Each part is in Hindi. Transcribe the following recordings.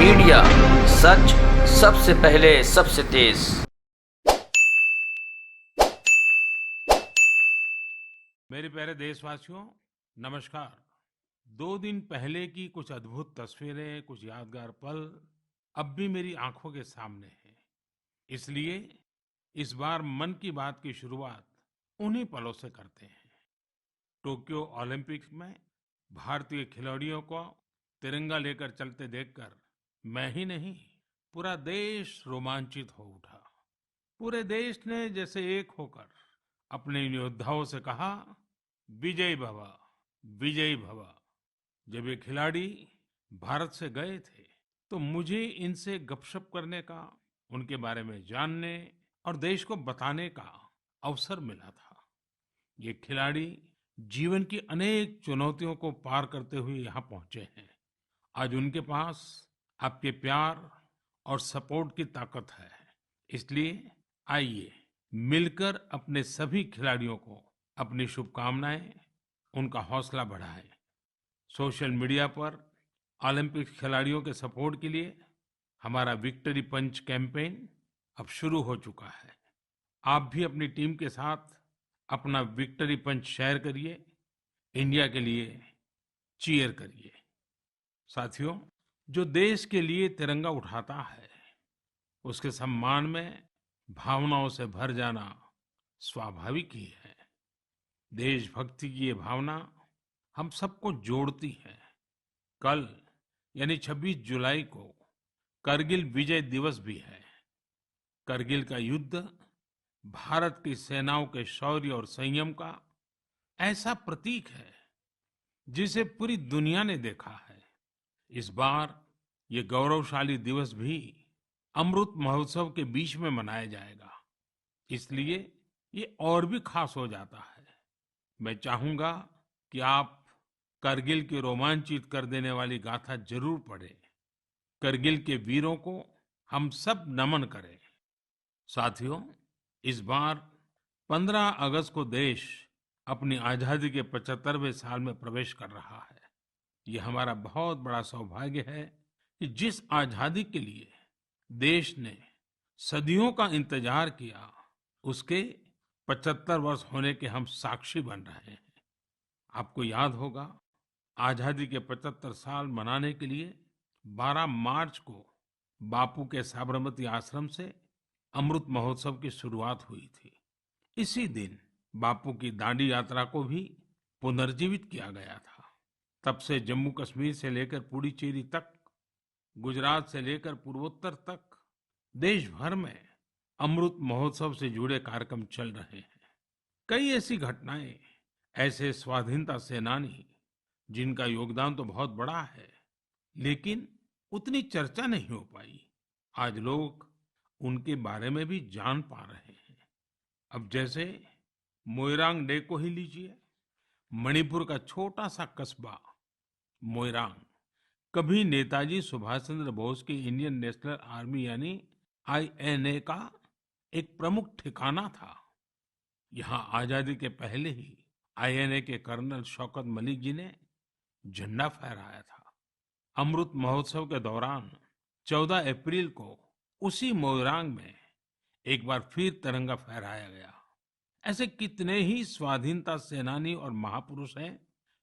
मीडिया, सच सबसे पहले सबसे तेज। मेरे प्यारे देशवासियों, नमस्कार। 2 दिन पहले की कुछ अद्भुत तस्वीरें, कुछ यादगार पल अब भी मेरी आंखों के सामने हैं। इसलिए इस बार मन की बात की शुरुआत उन्हीं पलों से करते हैं। टोक्यो ओलंपिक्स में भारतीय खिलाड़ियों को तिरंगा लेकर चलते देखकर मैं ही नहीं, पूरा देश रोमांचित हो उठा। पूरे देश ने जैसे एक होकर अपने इन योद्धाओं से कहा, विजय भव, विजयी भव। जब ये खिलाड़ी भारत से गए थे तो मुझे इनसे गपशप करने का, उनके बारे में जानने और देश को बताने का अवसर मिला था। ये खिलाड़ी जीवन की अनेक चुनौतियों को पार करते हुए यहाँ पहुंचे हैं। आज उनके पास आपके प्यार और सपोर्ट की ताकत है। इसलिए आइए मिलकर अपने सभी खिलाड़ियों को अपनी शुभकामनाएं, उनका हौसला बढ़ाएं। सोशल मीडिया पर ओलंपिक खिलाड़ियों के सपोर्ट के लिए हमारा विक्ट्री पंच कैंपेन अब शुरू हो चुका है। आप भी अपनी टीम के साथ अपना विक्ट्री पंच शेयर करिए, इंडिया के लिए चीयर करिए। साथियों, जो देश के लिए तिरंगा उठाता है उसके सम्मान में भावनाओं से भर जाना स्वाभाविक ही है। देशभक्ति की ये भावना हम सबको जोड़ती है। कल यानी 26 जुलाई को करगिल विजय दिवस भी है। करगिल का युद्ध भारत की सेनाओं के शौर्य और संयम का ऐसा प्रतीक है जिसे पूरी दुनिया ने देखा है। इस बार ये गौरवशाली दिवस भी अमृत महोत्सव के बीच में मनाया जाएगा, इसलिए ये और भी खास हो जाता है। मैं चाहूंगा कि आप करगिल की रोमांचित कर देने वाली गाथा जरूर पढ़ें। करगिल के वीरों को हम सब नमन करें। साथियों, इस बार 15 अगस्त को देश अपनी आजादी के 75वें साल में प्रवेश कर रहा है। ये हमारा बहुत बड़ा सौभाग्य है कि जिस आजादी के लिए देश ने सदियों का इंतजार किया, उसके 75 वर्ष होने के हम साक्षी बन रहे हैं। आपको याद होगा, आजादी के 75 साल मनाने के लिए 12 मार्च को बापू के साबरमती आश्रम से अमृत महोत्सव की शुरुआत हुई थी। इसी दिन बापू की दांडी यात्रा को भी पुनर्जीवित किया गया था। तब से जम्मू कश्मीर से लेकर पुडुचेरी तक, गुजरात से लेकर पूर्वोत्तर तक देश भर में अमृत महोत्सव से जुड़े कार्यक्रम चल रहे हैं। कई ऐसी घटनाएं, ऐसे स्वाधीनता सेनानी जिनका योगदान तो बहुत बड़ा है, लेकिन उतनी चर्चा नहीं हो पाई, आज लोग उनके बारे में भी जान पा रहे हैं। अब जैसे मोइरांग डे को ही लीजिए। मणिपुर का छोटा सा कस्बा मोइरांग कभी नेताजी सुभाष चंद्र बोस की इंडियन नेशनल आर्मी यानी आईएनए का एक प्रमुख ठिकाना था। यहाँ आजादी के पहले ही आईएनए के कर्नल शौकत मलिक जी ने झंडा फहराया था। अमृत महोत्सव के दौरान 14 अप्रैल को उसी मोइरांग में एक बार फिर तिरंगा फहराया गया। ऐसे कितने ही स्वाधीनता सेनानी और महापुरुष हैं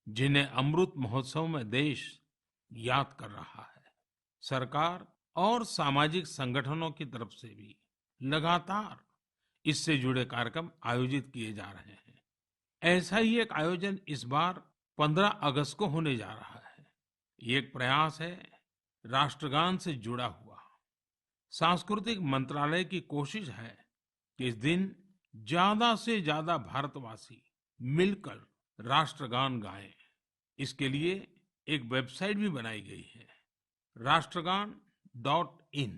जिन्हें अमृत महोत्सव में देश याद कर रहा है। सरकार और सामाजिक संगठनों की तरफ से भी लगातार इससे जुड़े कार्यक्रम आयोजित किए जा रहे हैं। ऐसा ही एक आयोजन इस बार 15 अगस्त को होने जा रहा है। ये एक प्रयास है राष्ट्रगान से जुड़ा हुआ। सांस्कृतिक मंत्रालय की कोशिश है कि इस दिन ज्यादा से ज्यादा भारतवासी मिलकर राष्ट्रगान गाएं। इसके लिए एक वेबसाइट भी बनाई गई है, राष्ट्रगान.in।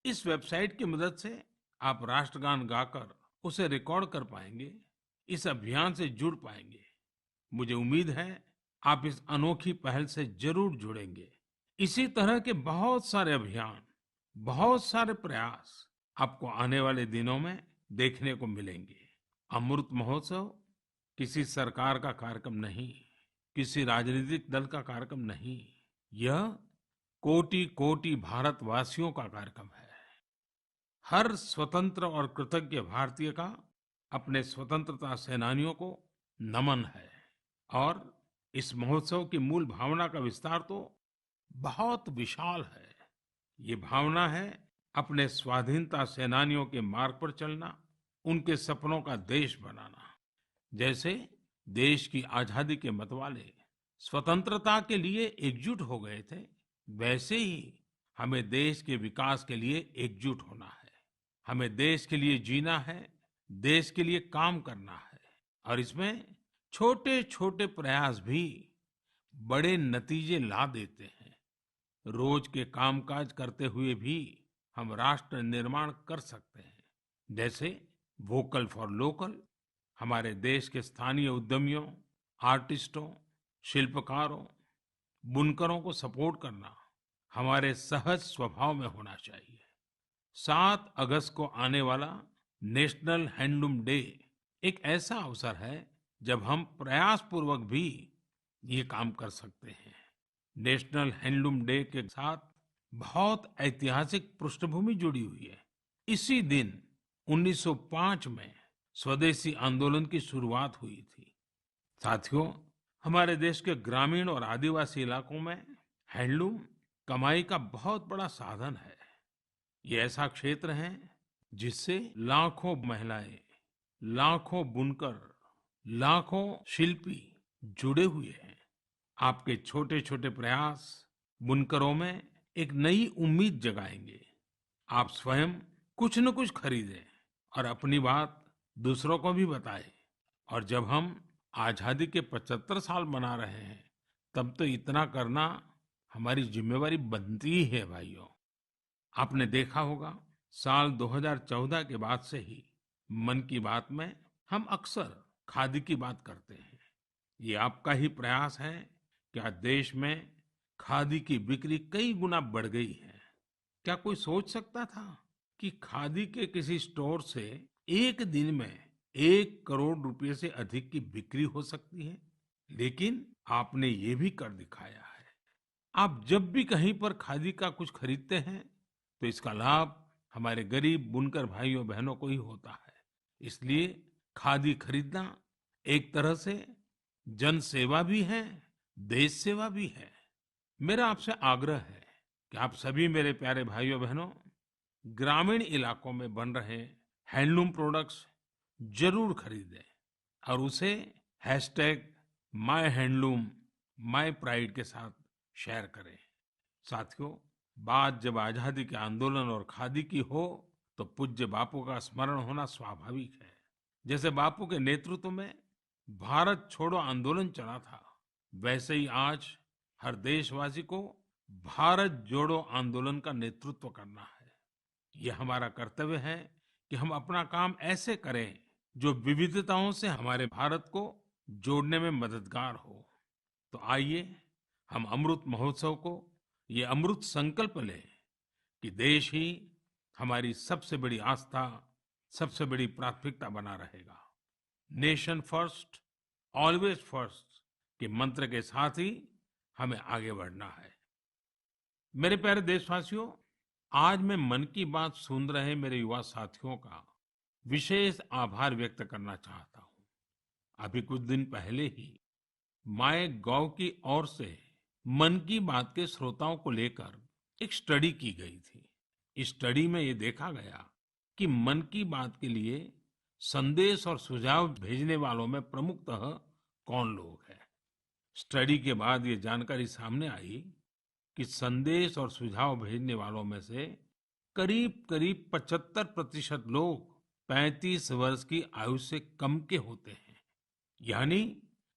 इस वेबसाइट की मदद से आप राष्ट्रगान गाकर उसे रिकॉर्ड कर पाएंगे, इस अभियान से जुड़ पाएंगे। मुझे उम्मीद है आप इस अनोखी पहल से जरूर जुड़ेंगे। इसी तरह के बहुत सारे अभियान, बहुत सारे प्रयास आपको आने वाले दिनों में देखने को मिलेंगे। अमृत महोत्सव किसी सरकार का कार्यक्रम नहीं, किसी राजनीतिक दल का कार्यक्रम नहीं, यह कोटि कोटि भारतवासियों का कार्यक्रम है। हर स्वतंत्र और कृतज्ञ भारतीय का अपने स्वतंत्रता सेनानियों को नमन है। और इस महोत्सव की मूल भावना का विस्तार तो बहुत विशाल है। ये भावना है अपने स्वाधीनता सेनानियों के मार्ग पर चलना, उनके सपनों का देश बनाना। जैसे देश की आजादी के मतवाले स्वतंत्रता के लिए एकजुट हो गए थे, वैसे ही हमें देश के विकास के लिए एकजुट होना है। हमें देश के लिए जीना है, देश के लिए काम करना है। और इसमें छोटे छोटे प्रयास भी बड़े नतीजे ला देते हैं। रोज के कामकाज करते हुए भी हम राष्ट्र निर्माण कर सकते हैं। जैसे वोकल फॉर लोकल, हमारे देश के स्थानीय उद्यमियों, आर्टिस्टों, शिल्पकारों, बुनकरों को सपोर्ट करना हमारे सहज स्वभाव में होना चाहिए। 7 अगस्त को आने वाला नेशनल हैंडलूम डे एक ऐसा अवसर है जब हम प्रयास पूर्वक भी ये काम कर सकते हैं। नेशनल हैंडलूम डे के साथ बहुत ऐतिहासिक पृष्ठभूमि जुड़ी हुई है। इसी दिन 1905 में स्वदेशी आंदोलन की शुरुआत हुई थी। साथियों, हमारे देश के ग्रामीण और आदिवासी इलाकों में हैंडलूम कमाई का बहुत बड़ा साधन है। ये ऐसा क्षेत्र है जिससे लाखों महिलाएं, लाखों बुनकर, लाखों शिल्पी जुड़े हुए हैं। आपके छोटे छोटे प्रयास बुनकरों में एक नई उम्मीद जगाएंगे। आप स्वयं कुछ न कुछ खरीदें और अपनी बात दूसरों को भी बताएं। और जब हम आजादी के 75 साल मना रहे हैं, तब तो इतना करना हमारी जिम्मेवारी बनती ही है भाइयों। आपने देखा होगा, साल 2014 के बाद से ही मन की बात में हम अक्सर खादी की बात करते हैं। ये आपका ही प्रयास है कि आज देश में खादी की बिक्री कई गुना बढ़ गई है। क्या कोई सोच सकता था कि खादी के किसी स्टोर से एक दिन में 1 करोड़ रुपए से अधिक की बिक्री हो सकती है? लेकिन आपने ये भी कर दिखाया है। आप जब भी कहीं पर खादी का कुछ खरीदते हैं, तो इसका लाभ हमारे गरीब बुनकर भाइयों बहनों को ही होता है। इसलिए खादी खरीदना एक तरह से जन सेवा भी है, देश सेवा भी है। मेरा आपसे आग्रह है कि आप सभी मेरे प्यारे भाइयों बहनों, ग्रामीण इलाकों में बन रहे हैंडलूम प्रोडक्ट्स जरूर खरीदें और उसे #माय हैंडलूम माय प्राइड के साथ शेयर करें। साथियों, बात जब आजादी के आंदोलन और खादी की हो, तो पूज्य बापू का स्मरण होना स्वाभाविक है। जैसे बापू के नेतृत्व में भारत छोड़ो आंदोलन चला था, वैसे ही आज हर देशवासी को भारत जोड़ो आंदोलन का नेतृत्व करना है। ये हमारा कर्तव्य है कि हम अपना काम ऐसे करें जो विविधताओं से हमारे भारत को जोड़ने में मददगार हो। तो आइए हम अमृत महोत्सव को ये अमृत संकल्प लें कि देश ही हमारी सबसे बड़ी आस्था, सबसे बड़ी प्राथमिकता बना रहेगा। नेशन फर्स्ट, ऑलवेज फर्स्ट के मंत्र के साथ ही हमें आगे बढ़ना है। मेरे प्यारे देशवासियों, आज मैं मन की बात सुन रहे मेरे युवा साथियों का विशेष आभार व्यक्त करना चाहता हूँ। अभी कुछ दिन पहले ही माय गॉव की ओर से मन की बात के श्रोताओं को लेकर एक स्टडी की गई थी। इस स्टडी में ये देखा गया कि मन की बात के लिए संदेश और सुझाव भेजने वालों में प्रमुखतः कौन लोग हैं। स्टडी के बाद ये जानकारी सामने आई कि संदेश और सुझाव भेजने वालों में से करीब करीब 75% लोग 35 वर्ष की आयु से कम के होते हैं। यानी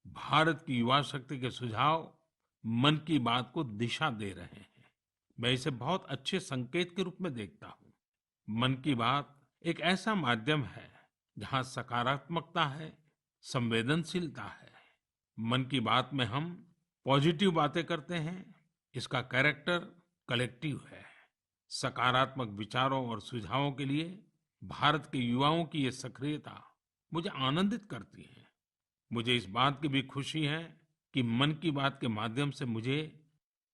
भारत की युवा शक्ति के सुझाव मन की बात को दिशा दे रहे हैं। मैं इसे बहुत अच्छे संकेत के रूप में देखता हूँ। मन की बात एक ऐसा माध्यम है जहाँ सकारात्मकता है, संवेदनशीलता है। मन की बात में हम पॉजिटिव बातें करते हैं। इसका कैरेक्टर कलेक्टिव है। सकारात्मक विचारों और सुझावों के लिए भारत के युवाओं की ये सक्रियता मुझे आनंदित करती है। मुझे इस बात की भी खुशी है कि मन की बात के माध्यम से मुझे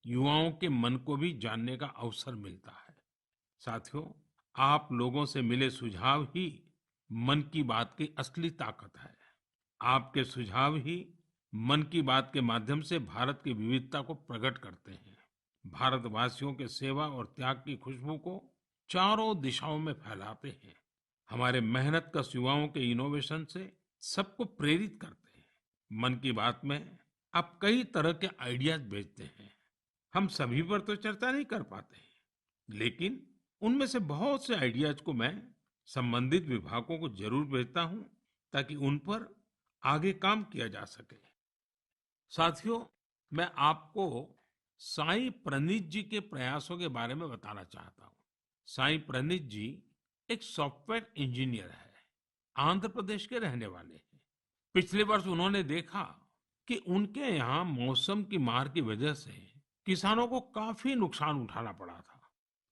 युवाओं के मन को भी जानने का अवसर मिलता है। साथियों, आप लोगों से मिले सुझाव ही मन की बात की असली ताकत है। आपके सुझाव ही मन की बात के माध्यम से भारत की विविधता को प्रकट करते हैं। भारतवासियों के सेवा और त्याग की खुशबू को चारों दिशाओं में फैलाते हैं। हमारे मेहनत कश युवाओं के इनोवेशन से सबको प्रेरित करते हैं। मन की बात में आप कई तरह के आइडियाज भेजते हैं। हम सभी पर तो चर्चा नहीं कर पाते, लेकिन उनमें से बहुत से आइडियाज को मैं संबंधित विभागों को जरूर भेजता हूं, ताकि उन पर आगे काम किया जा सके। साथियों, मैं आपको साई प्रणीत जी के प्रयासों के बारे में बताना चाहता हूँ। साई प्रणीत जी एक सॉफ्टवेयर इंजीनियर है, आंध्र प्रदेश के रहने वाले हैं। पिछले वर्ष उन्होंने देखा कि उनके यहाँ मौसम की मार की वजह से किसानों को काफी नुकसान उठाना पड़ा था।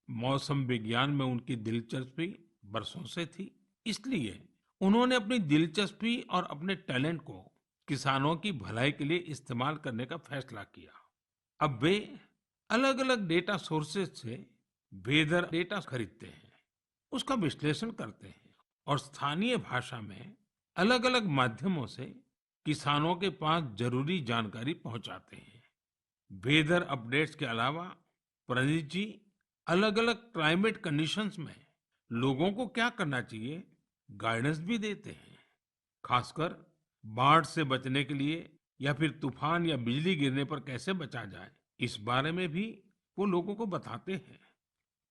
मौसम विज्ञान में उनकी दिलचस्पी बरसों से थी, इसलिए उन्होंने अपनी दिलचस्पी और अपने टैलेंट को किसानों की भलाई के लिए इस्तेमाल करने का फैसला किया। अब वे अलग अलग डेटा सोर्सेज से वेदर डेटा खरीदते हैं, उसका विश्लेषण करते हैं और स्थानीय भाषा में अलग अलग माध्यमों से किसानों के पास जरूरी जानकारी पहुंचाते हैं। वेदर अपडेट्स के अलावा प्रणीत जी अलग अलग क्लाइमेट कंडीशंस में लोगों को क्या करना चाहिए गाइडेंस भी देते हैं। खासकर बाढ़ से बचने के लिए या फिर तूफान या बिजली गिरने पर कैसे बचा जाए, इस बारे में भी वो लोगों को बताते हैं।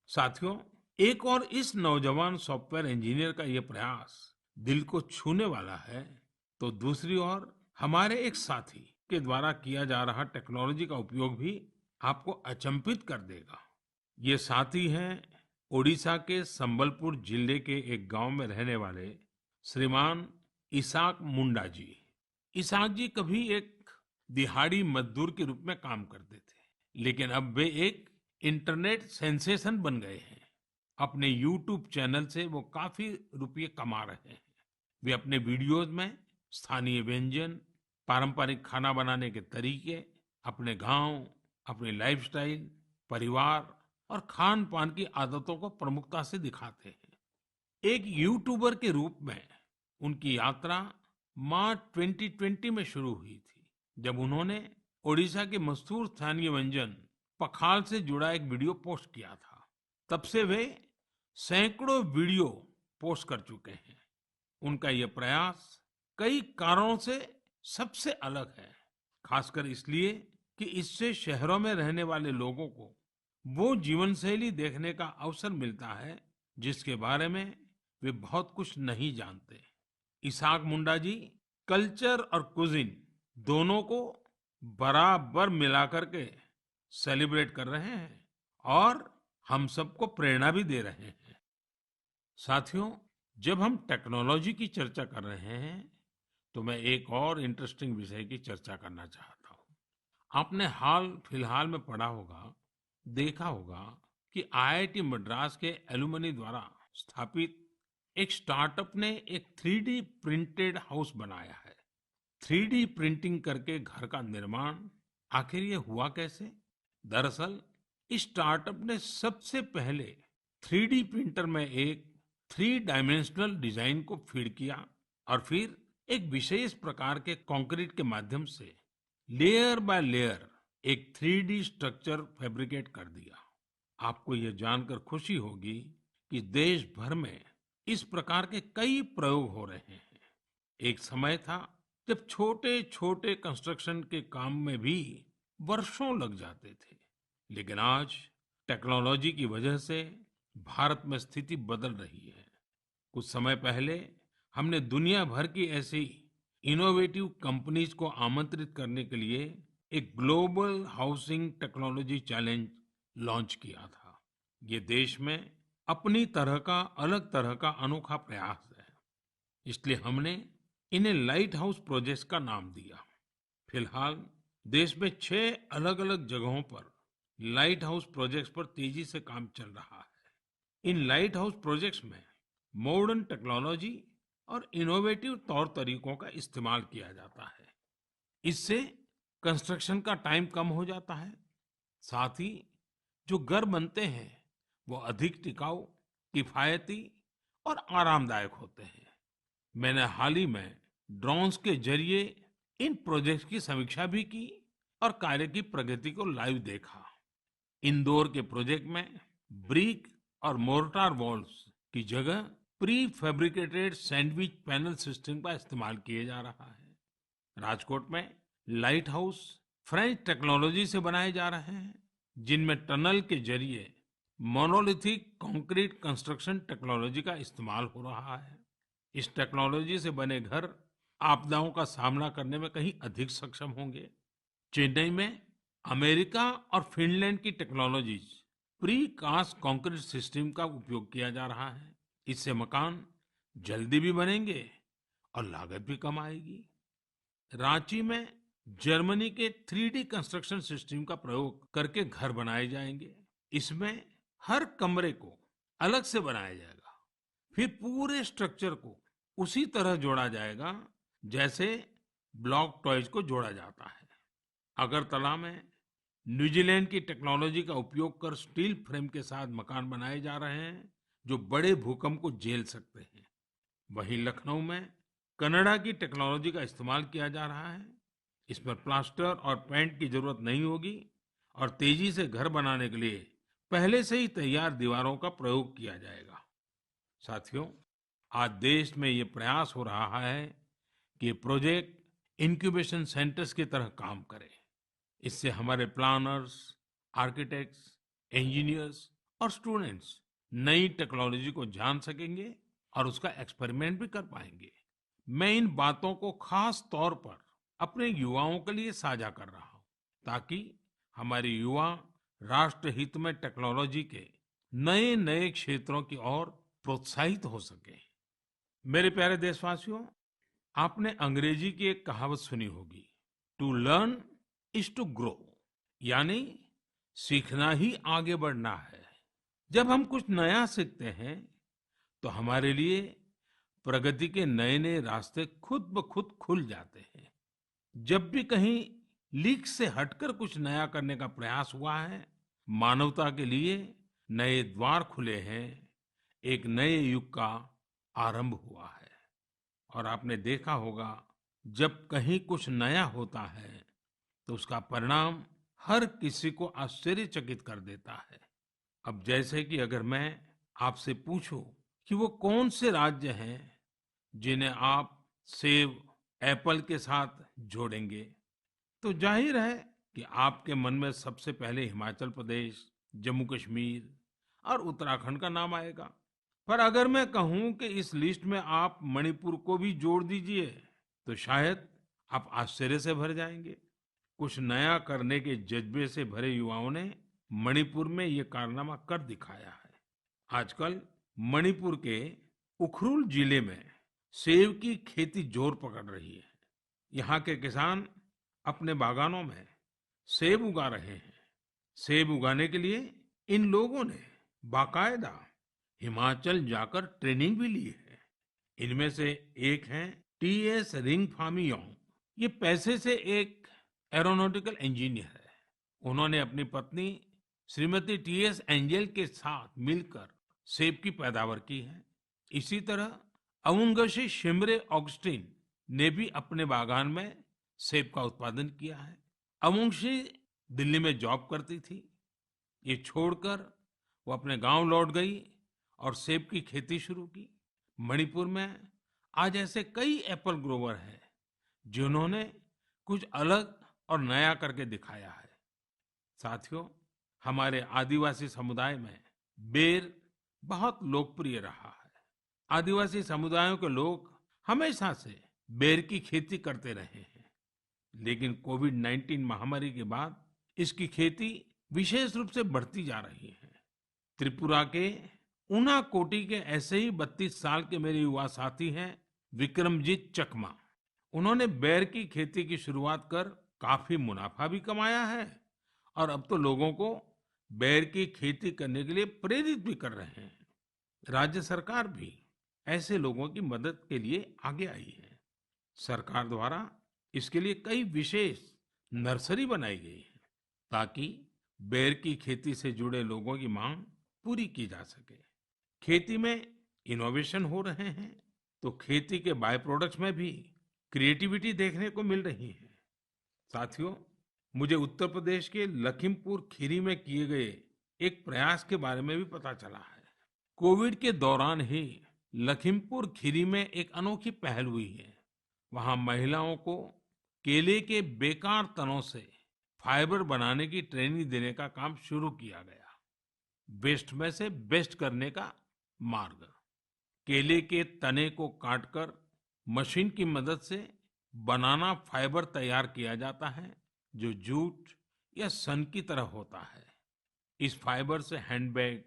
साथियों, एक और इस नौजवान सॉफ्टवेयर इंजीनियर का ये प्रयास दिल को छूने वाला है, तो दूसरी ओर हमारे एक साथी के द्वारा किया जा रहा टेक्नोलॉजी का उपयोग भी आपको अचंभित कर देगा। ये साथी हैं ओडिशा के संबलपुर जिले के एक गांव में रहने वाले श्रीमान इसाक मुंडा जी। इसाक जी कभी एक दिहाड़ी मजदूर के रूप में काम करते थे, लेकिन अब वे एक इंटरनेट सेंसेशन बन गए हैं। अपने यूट्यूब चैनल से वो काफी रुपये कमा रहे हैं। वे अपने वीडियोस में स्थानीय व्यंजन, पारंपरिक खाना बनाने के तरीके, अपने गांव, अपनी लाइफस्टाइल, परिवार और खान पान की आदतों को प्रमुखता से दिखाते हैं। एक यूट्यूबर के रूप में उनकी यात्रा मार्च 2020 में शुरू हुई थी, जब उन्होंने ओडिशा के मशहूर स्थानीय व्यंजन पखाल से जुड़ा एक वीडियो पोस्ट किया था। तब से वे सैकड़ों वीडियो पोस्ट कर चुके हैं। उनका यह प्रयास कई कारणों से सबसे अलग है, खासकर इसलिए कि इससे शहरों में रहने वाले लोगों को वो जीवन शैली देखने का अवसर मिलता है जिसके बारे में वे बहुत कुछ नहीं जानते। इसाक मुंडा जी कल्चर और कुजिन दोनों को बराबर मिलाकर के सेलिब्रेट कर रहे हैं और हम सबको प्रेरणा भी दे रहे हैं। साथियों, जब हम टेक्नोलॉजी की चर्चा कर रहे हैं, तो मैं एक और इंटरेस्टिंग विषय की चर्चा करना चाहता हूँ। आपने हाल फिलहाल में पढ़ा होगा, देखा होगा कि आईआईटी मद्रास के एलुमनी द्वारा स्थापित एक स्टार्टअप ने एक 3D प्रिंटेड हाउस बनाया है। 3D प्रिंटिंग करके घर का निर्माण, आखिर ये हुआ कैसे? दरअसल इस स्टार्टअप ने सबसे पहले 3D प्रिंटर में एक 3 डायमेंशनल डिजाइन को फीड किया और फिर एक विशेष प्रकार के कंक्रीट के माध्यम से लेयर बाय लेयर एक 3D स्ट्रक्चर फैब्रिकेट कर दिया। आपको यह जानकर खुशी होगी कि देश भर में इस प्रकार के कई प्रयोग हो रहे हैं। एक समय था जब छोटे छोटे कंस्ट्रक्शन के काम में भी वर्षों लग जाते थे, लेकिन आज टेक्नोलॉजी की वजह से भारत में स्थिति बदल रही है। कुछ समय पहले हमने दुनिया भर की ऐसी इनोवेटिव कंपनीज को आमंत्रित करने के लिए एक global housing technology challenge launch किया था। ये देश में अपनी तरह का, अलग तरह का अनोखा प्रयास है, इसलिए हमने इन्हें लाइट हाउस प्रोजेक्ट्स का नाम दिया। फिलहाल देश में 6 अलग अलग जगहों पर लाइट हाउस प्रोजेक्ट्स पर तेजी से काम चल रहा है। इन लाइट हाउस प्रोजेक्ट्स में मॉडर्न टेक्नोलॉजी और इनोवेटिव तौर तरीकों का इस्तेमाल किया जाता है। इससे कंस्ट्रक्शन का टाइम कम हो जाता है, साथ ही जो घर बनते हैं वो अधिक टिकाऊ, किफायती और आरामदायक होते हैं। मैंने हाल ही में ड्रोन्स के जरिए इन प्रोजेक्ट्स की समीक्षा भी की और कार्य की प्रगति को लाइव देखा। इंदौर के प्रोजेक्ट में ब्रिक और मोर्टार वॉल्स की जगह pre fabricated sandwich panel system का इस्तेमाल किया जा रहा है। राजकोट में लाइट हाउस फ्रेंच टेक्नोलॉजी से बनाए जा रहे हैं, जिनमें टनल के जरिए मोनोलिथिक कंक्रीट कंस्ट्रक्शन टेक्नोलॉजी का इस्तेमाल हो रहा है। इस टेक्नोलॉजी से बने घर आपदाओं का सामना करने में कहीं अधिक सक्षम होंगे। चेन्नई में अमेरिका और फिनलैंड की technologies precast concrete system का उपयोग किया जा रहा है। इससे मकान जल्दी भी बनेंगे और लागत भी कम आएगी। रांची में जर्मनी के 3D कंस्ट्रक्शन सिस्टम का प्रयोग करके घर बनाए जाएंगे। इसमें हर कमरे को अलग से बनाया जाएगा, फिर पूरे स्ट्रक्चर को उसी तरह जोड़ा जाएगा जैसे ब्लॉक टॉयज को जोड़ा जाता है। अगरतला में न्यूजीलैंड की टेक्नोलॉजी का उपयोग कर स्टील फ्रेम के साथ मकान बनाए जा रहे हैं जो बड़े भूकंप को झेल सकते हैं। वहीं लखनऊ में कनाडा की टेक्नोलॉजी का इस्तेमाल किया जा रहा है। इसमें प्लास्टर और पेंट की जरूरत नहीं होगी और तेजी से घर बनाने के लिए पहले से ही तैयार दीवारों का प्रयोग किया जाएगा। साथियों, आज देश में ये प्रयास हो रहा है कि ये प्रोजेक्ट इंक्यूबेशन सेंटर्स की तरह काम करे। इससे हमारे प्लानर्स, आर्किटेक्ट्स, इंजीनियर्स और स्टूडेंट्स नई टेक्नोलॉजी को जान सकेंगे और उसका एक्सपेरिमेंट भी कर पाएंगे। मैं इन बातों को खास तौर पर अपने युवाओं के लिए साझा कर रहा हूँ ताकि हमारे युवा राष्ट्र हित में टेक्नोलॉजी के नए नए क्षेत्रों की ओर प्रोत्साहित हो सके। मेरे प्यारे देशवासियों, आपने अंग्रेजी की एक कहावत सुनी होगी, to learn is to grow, यानी सीखना ही आगे बढ़ना है। जब हम कुछ नया सीखते हैं तो हमारे लिए प्रगति के नए नए रास्ते खुद ब खुद खुल जाते हैं। जब भी कहीं लीक से हटकर कुछ नया करने का प्रयास हुआ है, मानवता के लिए नए द्वार खुले हैं, एक नए युग का आरंभ हुआ है। और आपने देखा होगा, जब कहीं कुछ नया होता है तो उसका परिणाम हर किसी को आश्चर्यचकित कर देता है। अब जैसे कि अगर मैं आपसे पूछूं कि वो कौन से राज्य हैं जिन्हें आप सेब, एप्पल के साथ जोड़ेंगे, तो जाहिर है कि आपके मन में सबसे पहले हिमाचल प्रदेश, जम्मू कश्मीर और उत्तराखंड का नाम आएगा। पर अगर मैं कहूं कि इस लिस्ट में आप मणिपुर को भी जोड़ दीजिए तो शायद आप आश्चर्य से भर जाएंगे। कुछ नया करने के जज्बे से भरे युवाओं ने मणिपुर में ये कारनामा कर दिखाया है। आजकल मणिपुर के उखरुल जिले में सेब की खेती जोर पकड़ रही है। यहाँ के किसान अपने बागानों में सेब उगा रहे हैं। सेब उगाने के लिए इन लोगों ने बाकायदा हिमाचल जाकर ट्रेनिंग भी ली है। इनमें से एक हैं टीएस रिंगफामीयोंग। ये पैसे से एक एरोनॉटिकल इंजीनियर है। उन्होंने अपनी पत्नी श्रीमती टीएस एंजल के साथ मिलकर सेब की पैदावार की है। इसी तरह अवुंगशी शिमरे ऑगस्टिन ने भी अपने बागान में सेब का उत्पादन किया है। अवुंगशी दिल्ली में जॉब करती थी। ये छोड़कर वो अपने गांव लौट गई और सेब की खेती शुरू की। मणिपुर में आज ऐसे कई एप्पल ग्रोवर हैं जिन्होंने कुछ अलग और नया करके दिखाया है। साथियों, हमारे आदिवासी समुदाय में बेर बहुत लोकप्रिय रहा है। आदिवासी समुदायों के लोग हमेशा से बेर की खेती करते रहे हैं, लेकिन कोविड-19 महामारी के बाद इसकी खेती विशेष रूप से बढ़ती जा रही है। त्रिपुरा के उनाकोटी के ऐसे ही 32 साल के मेरे युवा साथी हैं विक्रमजीत चकमा। उन्होंने बेर की खेती की शुरुआत कर काफी मुनाफा भी कमाया है और अब तो लोगों को बेर की खेती करने के लिए प्रेरित भी कर रहे हैं। राज्य सरकार भी ऐसे लोगों की मदद के लिए आगे आई है। सरकार द्वारा इसके लिए कई विशेष नर्सरी बनाई गई है ताकि बेर की खेती से जुड़े लोगों की मांग पूरी की जा सके। खेती में इनोवेशन हो रहे हैं, तो खेती के बाय प्रोडक्ट्स में भी क्रिएटिविटी देखने को मिल रही है। साथियों, मुझे उत्तर प्रदेश के लखीमपुर खीरी में किए गए एक प्रयास के बारे में भी पता चला है। कोविड के दौरान ही लखीमपुर खीरी में एक अनोखी पहल हुई है। वहां महिलाओं को केले के बेकार तनों से फाइबर बनाने की ट्रेनिंग देने का काम शुरू किया गया। वेस्ट में से बेस्ट करने का मार्ग। केले के तने को काटकर मशीन की मदद से बनाना फाइबर तैयार किया जाता है, जो जूट या सन की तरह होता है। इस फाइबर से हैंडबैग,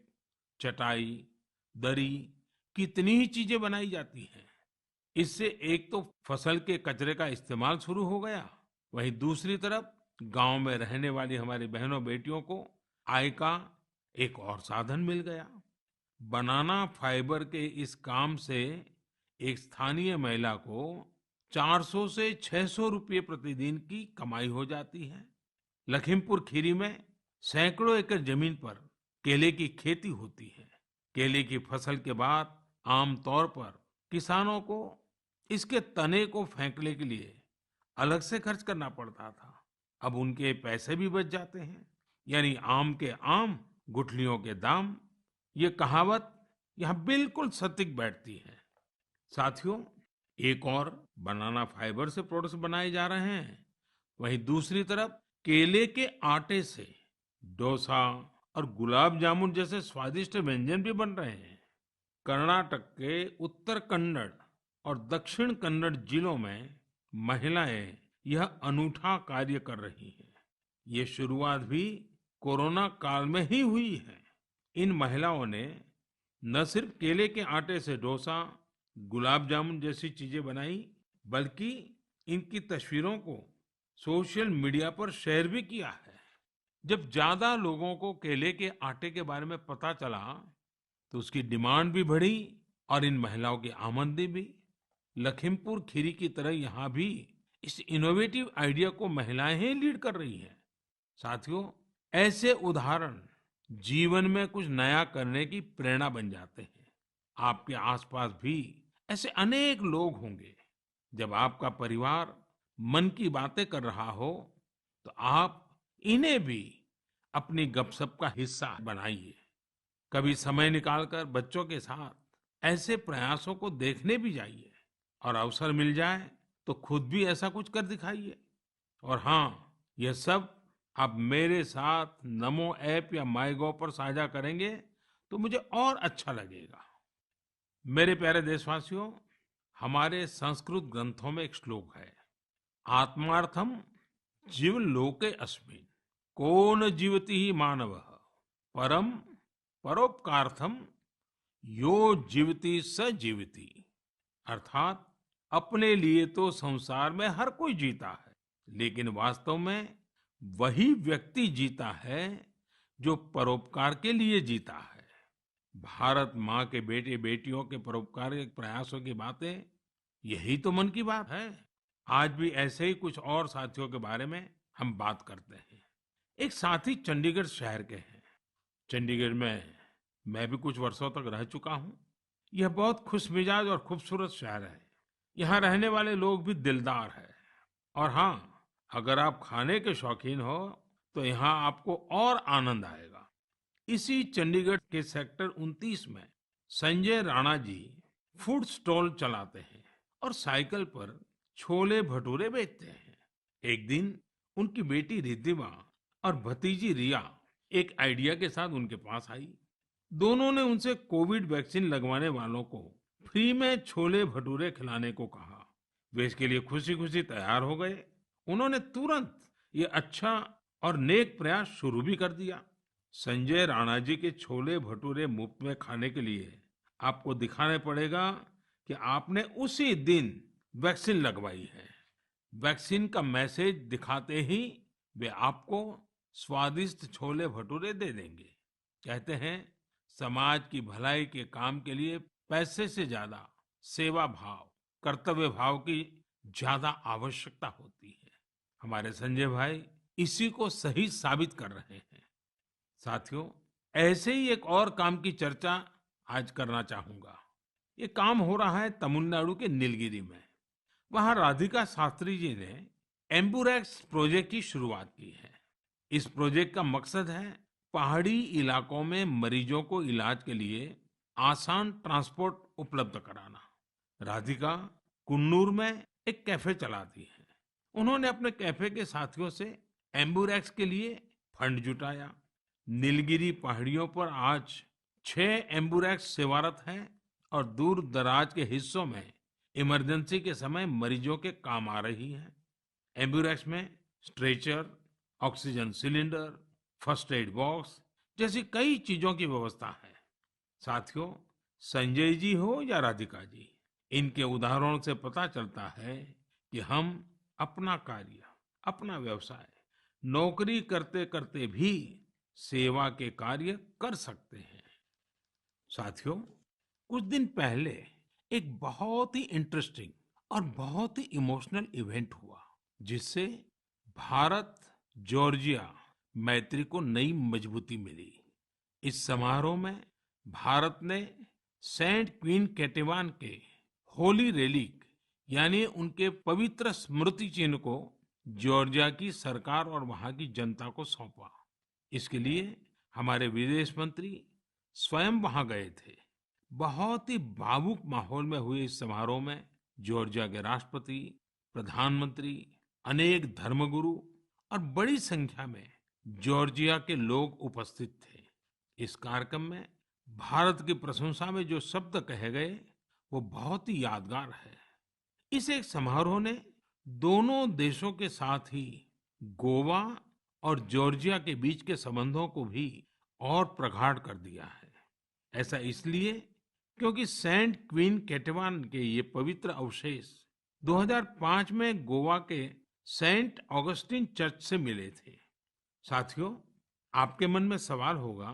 चटाई, दरी, कितनी ही चीजें बनाई जाती हैं। इससे एक तो फसल के कचरे का इस्तेमाल शुरू हो गया, वहीं दूसरी तरफ गांव में रहने वाली हमारी बहनों बेटियों को आय का एक और साधन मिल गया। बनाना फाइबर के इस काम से एक स्थानीय महिला को 400 से 600 रुपये प्रतिदिन की कमाई हो जाती है। लखीमपुर खीरी में सैकड़ों एकड़ जमीन पर केले की खेती होती है। केले की फसल के बाद आमतौर पर किसानों को इसके तने को फेंकने के लिए अलग से खर्च करना पड़ता था। अब उनके पैसे भी बच जाते हैं। यानी आम के आम, गुठलियों के दाम। ये कहावत यहाँ बिल्कुल सटीक बैठती है। साथियों, एक और बनाना फाइबर से प्रोडक्ट्स बनाए जा रहे हैं, वहीं दूसरी तरफ केले के आटे से डोसा और गुलाब जामुन जैसे स्वादिष्ट व्यंजन भी बन रहे हैं। कर्नाटक के उत्तर कन्नड़ और दक्षिण कन्नड़ जिलों में महिलाएं यह अनूठा कार्य कर रही हैं। ये शुरुआत भी कोरोना काल में ही हुई है। इन महिलाओं ने न सिर्फ केले के आटे से डोसा, गुलाब जामुन जैसी चीजें बनाई, बल्कि इनकी तस्वीरों को सोशल मीडिया पर शेयर भी किया है। जब ज्यादा लोगों को केले के आटे के बारे में पता चला, तो उसकी डिमांड भी बढ़ी और इन महिलाओं की आमदनी भी। लखीमपुर खीरी की तरह यहाँ भी इस इनोवेटिव आइडिया को महिलाएं ही लीड कर रही हैं। साथियों, ऐसे उदाहरण जीवन में कुछ नया करने की प्रेरणा बन जाते हैं। आपके आसपास भी ऐसे अनेक लोग होंगे। जब आपका परिवार मन की बातें कर रहा हो, तो आप इन्हें भी अपनी गपशप का हिस्सा बनाइए। कभी समय निकालकर बच्चों के साथ ऐसे प्रयासों को देखने भी जाइए, और अवसर मिल जाए तो खुद भी ऐसा कुछ कर दिखाइए। और हाँ, यह सब आप मेरे साथ नमो ऐप या माई गॉव पर साझा करेंगे तो मुझे और अच्छा लगेगा। मेरे प्यारे देशवासियों, हमारे संस्कृत ग्रंथों में एक श्लोक है, आत्मार्थम जीव लोके अस्मिन् को न जीवति ही मानवः परम परोपकार्थम यो जीवति स जीवति। अर्थात अपने लिए तो संसार में हर कोई जीता है, लेकिन वास्तव में वही व्यक्ति जीता है जो परोपकार के लिए जीता है। भारत माँ के बेटे बेटियों के परोपकारिक प्रयासों की बातें, यही तो मन की बात है। आज भी ऐसे ही कुछ और साथियों के बारे में हम बात करते हैं। एक साथी चंडीगढ़ शहर के हैं। चंडीगढ़ में मैं भी कुछ वर्षों तक रह चुका हूँ। यह बहुत खुशमिजाज और खूबसूरत शहर है। यहाँ रहने वाले लोग भी दिलदार हैं। और हाँ, अगर आप खाने के शौकीन हो तो यहाँ आपको और आनंद आएगा। इसी चंडीगढ़ के सेक्टर 29 में संजय राणा जी फूड स्टॉल चलाते हैं और साइकिल पर छोले भटूरे बेचते हैं। एक दिन उनकी बेटी रिद्धिमा और भतीजी रिया एक आइडिया के साथ उनके पास आई। दोनों ने उनसे कोविड वैक्सीन लगवाने वालों को फ्री में छोले भटूरे खिलाने को कहा। वे इसके लिए खुशी खुशी तैयार हो गए। उन्होंने तुरंत ये अच्छा और नेक प्रयास शुरू भी कर दिया। संजय राणा जी के छोले भटूरे मुफ्त में खाने के लिए आपको दिखाने पड़ेगा कि आपने उसी दिन वैक्सीन लगवाई है। वैक्सीन का मैसेज दिखाते ही वे आपको स्वादिष्ट छोले भटूरे दे देंगे। कहते हैं, समाज की भलाई के काम के लिए पैसे से ज्यादा सेवा भाव, कर्तव्य भाव की ज्यादा आवश्यकता होती है। हमारे संजय भाई इसी को सही साबित कर रहे हैं। साथियों, ऐसे ही एक और काम की चर्चा आज करना चाहूंगा। ये काम हो रहा है तमिलनाडु के नीलगिरी में। वहां राधिका शास्त्री जी ने एम्बुरेक्स प्रोजेक्ट की शुरुआत की है। इस प्रोजेक्ट का मकसद है पहाड़ी इलाकों में मरीजों को इलाज के लिए आसान ट्रांसपोर्ट उपलब्ध कराना। राधिका कुन्नूर में एक कैफे चलाती है। उन्होंने अपने कैफे के साथियों से एम्बुरेक्स के लिए फंड जुटाया। नीलगिरी पहाड़ियों पर आज 6 एम्बुरेक्स सेवारत हैं और दूर दराज के हिस्सों में इमरजेंसी के समय मरीजों के काम आ रही है। एम्बुरेक्स में stretcher, oxygen cylinder, first aid box जैसी कई चीजों की व्यवस्था है। साथियों, संजय जी हो या राधिका जी, इनके उदाहरणों से पता चलता है कि हम अपना कार्य, अपना व्यवसाय, नौकरी करते करते भी सेवा के कार्य कर सकते हैं। साथियों, कुछ दिन पहले एक बहुत ही इंटरेस्टिंग और बहुत ही इमोशनल इवेंट हुआ, जिससे भारत जॉर्जिया मैत्री को नई मजबूती मिली। इस समारोह में भारत ने सेंट क्वीन केटेवान के होली रेलिक यानी उनके पवित्र स्मृति चिन्ह को जॉर्जिया की सरकार और वहां की जनता को सौंपा। इसके लिए हमारे विदेश मंत्री स्वयं वहां गए थे। बहुत ही भावुक माहौल में हुए इस समारोह में जॉर्जिया के राष्ट्रपति, प्रधानमंत्री, अनेक धर्मगुरु और बड़ी संख्या में जॉर्जिया के लोग उपस्थित थे। इस कार्यक्रम में भारत की प्रशंसा में जो शब्द कहे गए वो बहुत ही यादगार है। इस एक समारोह ने दोनों देशों के साथ ही गोवा और जॉर्जिया के बीच के संबंधों को भी और प्रगाढ़ कर दिया है। ऐसा इसलिए क्योंकि सेंट क्वीन केटेवान के ये पवित्र अवशेष 2005 में गोवा के सेंट ऑगस्टिन चर्च से मिले थे। साथियों, आपके मन में सवाल होगा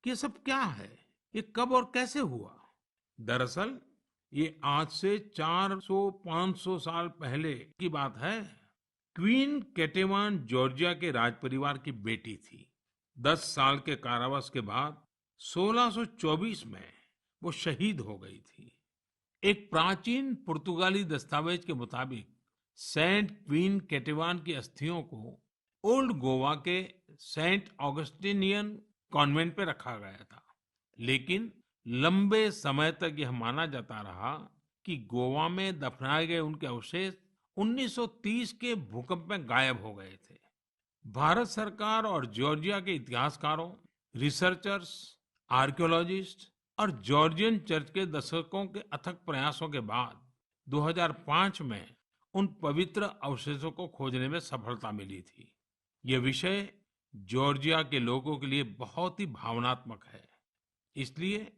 कि ये सब क्या है, ये कब और कैसे हुआ। दरअसल ये आज से 400-500 साल पहले की बात है। क्वीन केटेवान जॉर्जिया के राजपरिवार की बेटी थी। 10 साल के कारावास के बाद 1624 में वो शहीद हो गई थी। एक प्राचीन पुर्तगाली दस्तावेज के मुताबिक सेंट क्वीन केटेवान की अस्थियों को ओल्ड गोवा के सेंट ऑगस्टिनियन कॉन्वेंट पे रखा गया था। लेकिन लंबे समय तक यह माना जाता रहा कि गोवा में दफनाए गए उनके अवशेष 1930 के भूकंप में गायब हो गए थे। भारत सरकार और जॉर्जिया के इतिहासकारों, रिसर्चर्स, आर्कियोलॉजिस्ट और जॉर्जियन चर्च के दशकों के अथक प्रयासों के बाद 2005 में उन पवित्र अवशेषों को खोजने में सफलता मिली थी। यह विषय जॉर्जिया के लोगों के लिए बहुत ही भावनात्मक है। इसलिए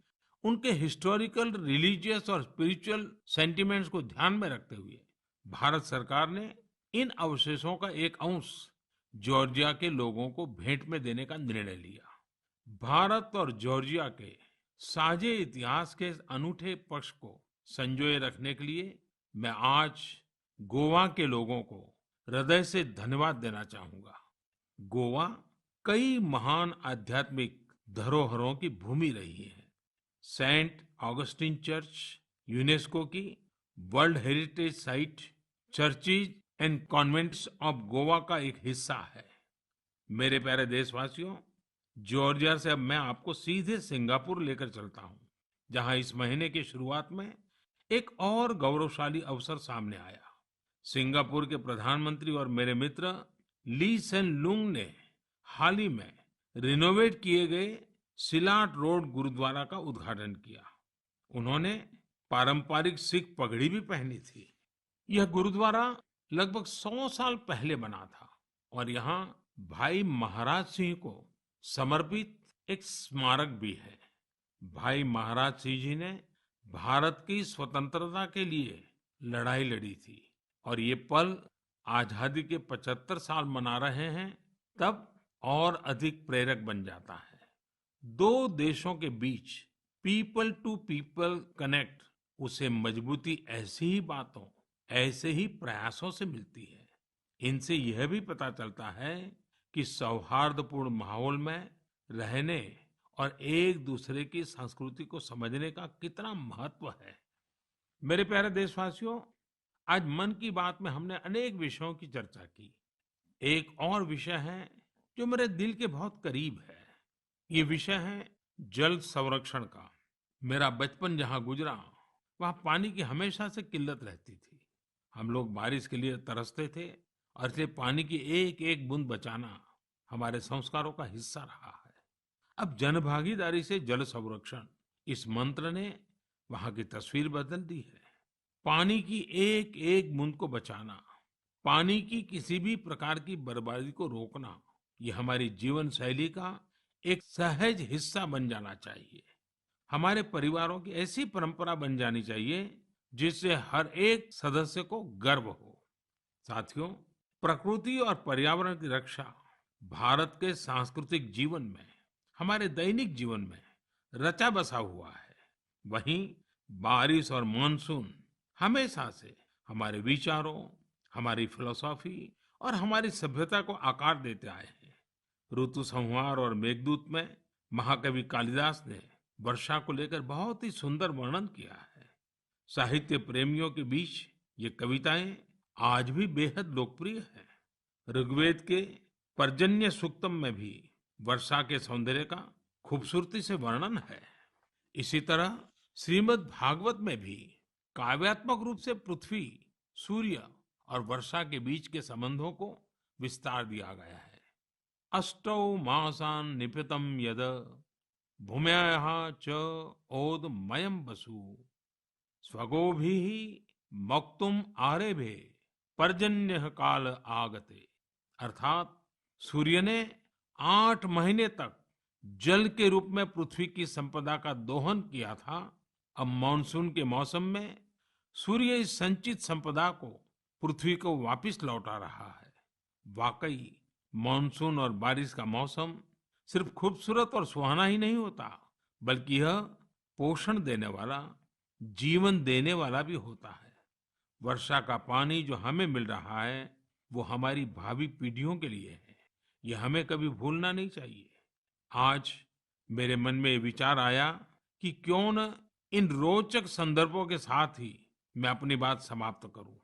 उनके हिस्टोरिकल, रिलीजियस और स्पिरिचुअल सेंटिमेंट्स को ध्यान में रखते हुए भारत सरकार ने इन अवशेषों का एक अंश जॉर्जिया के लोगों को भेंट में देने का निर्णय लिया। भारत और जॉर्जिया के साझे इतिहास के इस अनूठे पक्ष को संजोए रखने के लिए मैं आज गोवा के लोगों को हृदय से धन्यवाद देना चाहूंगा। गोवा कई महान आध्यात्मिक धरोहरों की भूमि रही है। सेंट ऑगस्टिन चर्च यूनेस्को की world heritage site, churches and convents of Goa का एक हिस्सा है। मेरे प्यारे देशवासियों, जॉर्जिया से अब मैं आपको सीधे सिंगापुर लेकर चलता हूं, जहां इस महीने की शुरुआत में एक और गौरवशाली अवसर सामने आया। सिंगापुर के प्रधानमंत्री और मेरे मित्र ली सेन लुंग ने हाल ही में रिनोवेट किए गए सिलाट रोड गुरुद्वारा का उद्घाटन किया। उन्होंने पारंपरिक सिख पगड़ी भी पहनी थी। यह गुरुद्वारा लगभग 100 साल पहले बना था और यहाँ भाई महाराज सिंह को समर्पित एक स्मारक भी है। भाई महाराज सिंह जी ने भारत की स्वतंत्रता के लिए लड़ाई लड़ी थी और ये पल आजादी के 75 साल मना रहे हैं तब और अधिक प्रेरक बन जाता है। दो देशों के बीच पीपल टू पीपल कनेक्ट उसे मजबूती ऐसी ही बातों, ऐसे ही प्रयासों से मिलती है। इनसे यह भी पता चलता है कि सौहार्दपूर्ण माहौल में रहने और एक दूसरे की संस्कृति को समझने का कितना महत्व है। मेरे प्यारे देशवासियों, आज मन की बात में हमने अनेक विषयों की चर्चा की। एक और विषय है जो मेरे दिल के बहुत करीब है। ये विषय है जल संरक्षण का। मेरा बचपन जहाँ गुजरा, वहाँ पानी की हमेशा से किल्लत रहती थी। हम लोग बारिश के लिए तरसते थे और इसलिए पानी की एक एक बूंद बचाना हमारे संस्कारों का हिस्सा रहा है। अब जनभागीदारी से जल संरक्षण, इस मंत्र ने वहाँ की तस्वीर बदल दी है। पानी की एक एक बूंद को बचाना, पानी की किसी भी प्रकार की बर्बादी को रोकना, ये हमारी जीवन शैली का एक सहज हिस्सा बन जाना चाहिए। हमारे परिवारों की ऐसी परंपरा बन जानी चाहिए जिससे हर एक सदस्य को गर्व हो। साथियों, प्रकृति और पर्यावरण की रक्षा भारत के सांस्कृतिक जीवन में, हमारे दैनिक जीवन में रचा बसा हुआ है। वहीं बारिश और मानसून हमेशा से हमारे विचारों, हमारी फिलॉसफी और हमारी सभ्यता को आकार देते आए हैं। ऋतु संहार और मेघदूत में महाकवि कालिदास ने वर्षा को लेकर बहुत ही सुंदर वर्णन किया है। साहित्य प्रेमियों के बीच ये कविताएं आज भी बेहद लोकप्रिय हैं। ऋग्वेद के पर्जन्य सूक्तम में भी वर्षा के सौंदर्य का खूबसूरती से वर्णन है। इसी तरह श्रीमद् भागवत में भी काव्यात्मक रूप से पृथ्वी, सूर्य और वर्षा के बीच के संबंधों को विस्तार दिया गया है। अष्टौ मासान् निपीतं यद भूम्याः च ओदमयं वसु स्वगोभिः मौक्तुम् आरेभे पर्जन्यः काल आगते। अर्थात सूर्य ने 8 महीने तक जल के रूप में पृथ्वी की संपदा का दोहन किया था। अब मानसून के मौसम में सूर्य इस संचित संपदा को पृथ्वी को वापस लौटा रहा है। वाकई मानसून और बारिश का मौसम सिर्फ खूबसूरत और सुहाना ही नहीं होता, बल्कि यह पोषण देने वाला, जीवन देने वाला भी होता है। वर्षा का पानी जो हमें मिल रहा है, वो हमारी भावी पीढ़ियों के लिए है। ये हमें कभी भूलना नहीं चाहिए। आज मेरे मन में ये विचार आया कि क्यों न इन रोचक संदर्भों के साथ ही मैं अपनी बात समाप्त करूं।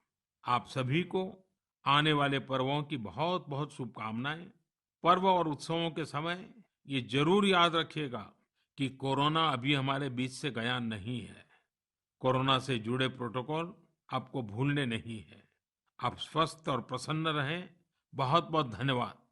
आप सभी को आने वाले पर्वों की बहुत बहुत शुभकामनाएं। पर्व और उत्सवों के समय ये जरूर याद रखिएगा कि कोरोना अभी हमारे बीच से गया नहीं है। कोरोना से जुड़े प्रोटोकॉल आपको भूलने नहीं है। आप स्वस्थ और प्रसन्न रहें। बहुत बहुत धन्यवाद।